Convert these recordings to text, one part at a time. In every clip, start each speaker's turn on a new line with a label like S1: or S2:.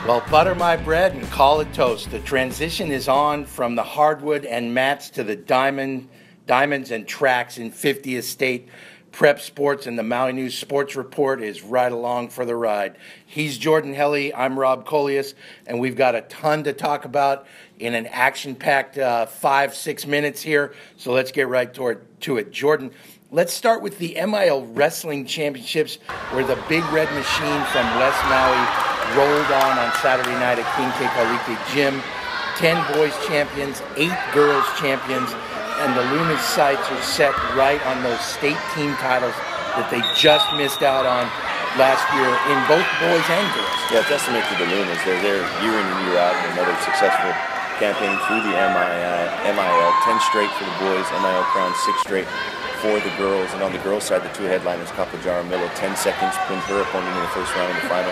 S1: Well, butter my bread and call it toast. The transition is on from the hardwood and mats to the diamonds and tracks in 50th State. Prep Sports and the Maui News Sports Report is right along for the ride. He's Jordan Helly, I'm Rob Colias, and we've got a ton to talk about in an action-packed 5-6 minutes here, so let's get right to it. Jordan, let's start with the MIL Wrestling Championships, where the Big Red Machine from West Maui rolled on Saturday night at King Kekalike Gym. 10 boys champions, 8 girls champions, and the Luna's sights are set right on those state team titles that they just missed out on last year in both boys and girls.
S2: Yeah, testament to the Lunas. They're there year in and year out in another successful campaign through the MIL. 10 straight for the boys, MIL crown 6 straight for the girls. And on the girls' side, the two headliners, Kapajara Milo, 10 seconds, pinned her opponent in the first round in the final.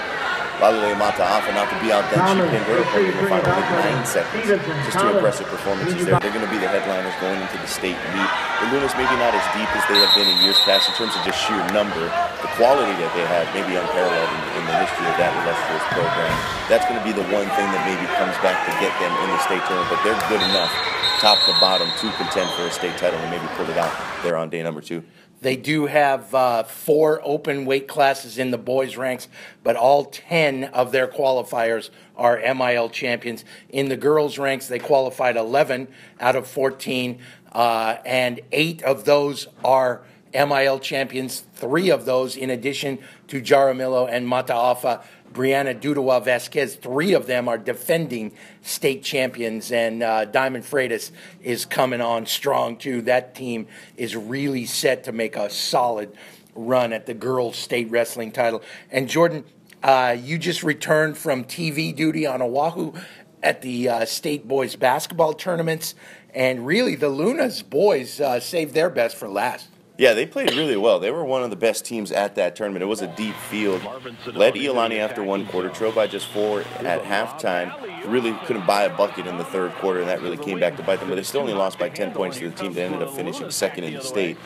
S2: Lalule Mata'afa, not to be outdone, she pinned her opponent in the final with 9 seconds. Just two impressive performances there. They're going to be the headliners going into the state meet. The Lunas maybe not as deep as they have been in years past in terms of just sheer number. The quality that they have may be unparalleled in the history of that illustrious program. That's going to be the one thing that maybe comes back to get them in the state tournament, but they're good enough, top to bottom, to contend for a state title and maybe pull it out there on day number 2.
S1: They do have 4 open weight classes in the boys' ranks, but all 10 of their qualifiers are MIL champions. In the girls' ranks, they qualified 11 out of 14, and 8 of those are MIL champions. 3 of those, in addition to Jaramillo and Mata'afa, Brianna Dudawa Vasquez, 3 of them are defending state champions, and Diamond Freitas is coming on strong too. That team is really set to make a solid run at the girls' state wrestling title. And Jordan, you just returned from TV duty on Oahu at the state boys basketball tournaments, and really the Lunas boys saved their best for last.
S2: Yeah, they played really well. They were one of the best teams at that tournament. It was a deep field. Led Iolani after one quarter, trailed by just 4 at halftime. Really couldn't buy a bucket in the third quarter, and that really came back to bite them. But they still only lost by 10 points to the team that ended up finishing second in the state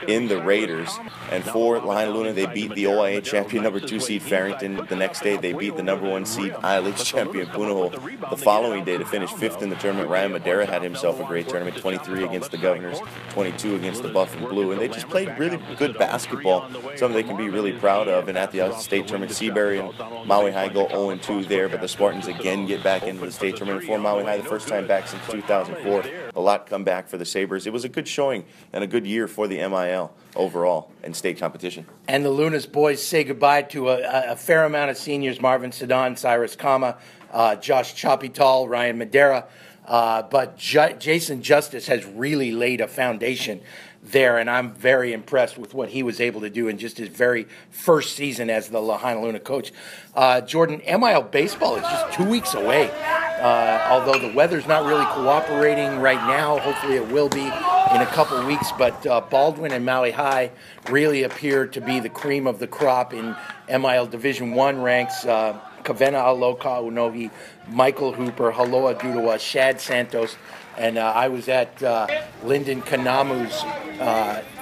S2: in the Raiders. And for Lahaina Luna, they beat the OIA champion number 2 seed Farrington. The next day, they beat the number 1 seed ILH champion Punahou. The following day, to finish 5th in the tournament, Ryan Madera had himself a great tournament, 23 against the Governors, 22 against the Buff and Blue. And they just played really good basketball, something they can be really proud of. And at the state tournament, Seabury and Maui High go 0-2 there, but the Spartans again get back into the state tournament for Maui High, the first time back since 2004. A lot come back for the Sabres. It was a good showing and a good year for the MIL overall in state competition.
S1: And the Lunas boys say goodbye to a fair amount of seniors: Marvin Sedan, Cyrus Kama, Josh Chapital, Ryan Madera. But Jason Justice has really laid a foundation there, and I'm very impressed with what he was able to do in just his very first season as the Lahaina Luna coach. Jordan, MIL baseball is just 2 weeks away, although the weather's not really cooperating right now. Hopefully it will be in a couple weeks, but Baldwin and Maui High really appear to be the cream of the crop in MIL Division I ranks. Kavena Aloka Unohi, Michael Hooper, Haloa Dudawa, Shad Santos, and I was at Lyndon Kanamu's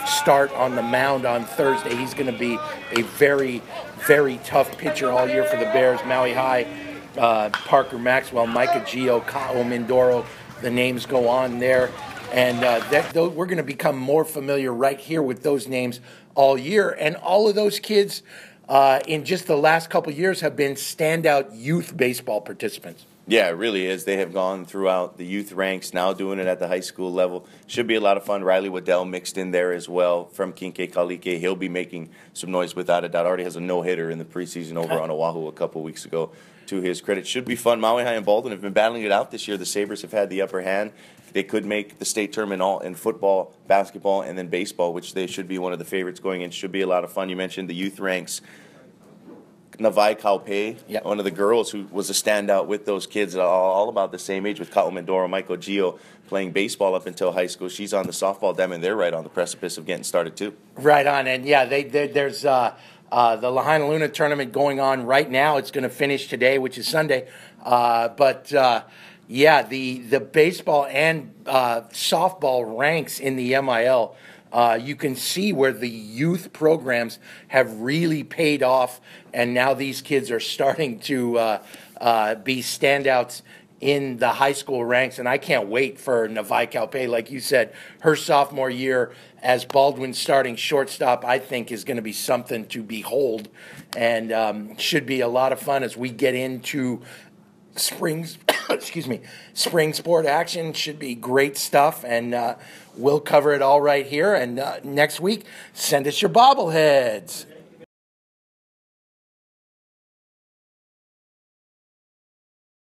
S1: start on the mound on Thursday. He's going to be a very, very tough pitcher all year for the Bears. Maui High, Parker Maxwell, Micah Gio, Ka'o Mindoro, the names go on there. And we're going to become more familiar right here with those names all year. And all of those kids in just the last couple of years have been standout youth baseball participants.
S2: Yeah, it really is. They have gone throughout the youth ranks, now doing it at the high school level. Should be a lot of fun. Riley Waddell mixed in there as well from King Kekalike. He'll be making some noise without a doubt. Already has a no-hitter in the preseason over on Oahu a couple weeks ago, to his credit. Should be fun. Maui High and Baldwin have been battling it out this year. The Sabres have had the upper hand. They could make the state tournament all in football, basketball, and then baseball, which they should be one of the favorites going in. Should be a lot of fun. You mentioned the youth ranks. Navai Kaupe,
S1: yep,
S2: one of the girls who was a standout with those kids, all about the same age with Ka'o Mindoro, Michael Gio, playing baseball up until high school. She's on the softball diamond. They're right on the precipice of getting started, too.
S1: Right on. And, yeah, there's the Lahaina Luna tournament going on right now. It's going to finish today, which is Sunday. Yeah, the baseball and softball ranks in the MIL you can see where the youth programs have really paid off, and now these kids are starting to be standouts in the high school ranks. And I can't wait for Navai Kalpe, like you said, her sophomore year as Baldwin's starting shortstop, I think is going to be something to behold, and should be a lot of fun as we get into spring's spring sport action. Should be great stuff, and we'll cover it all right here. And next week, send us your bobbleheads.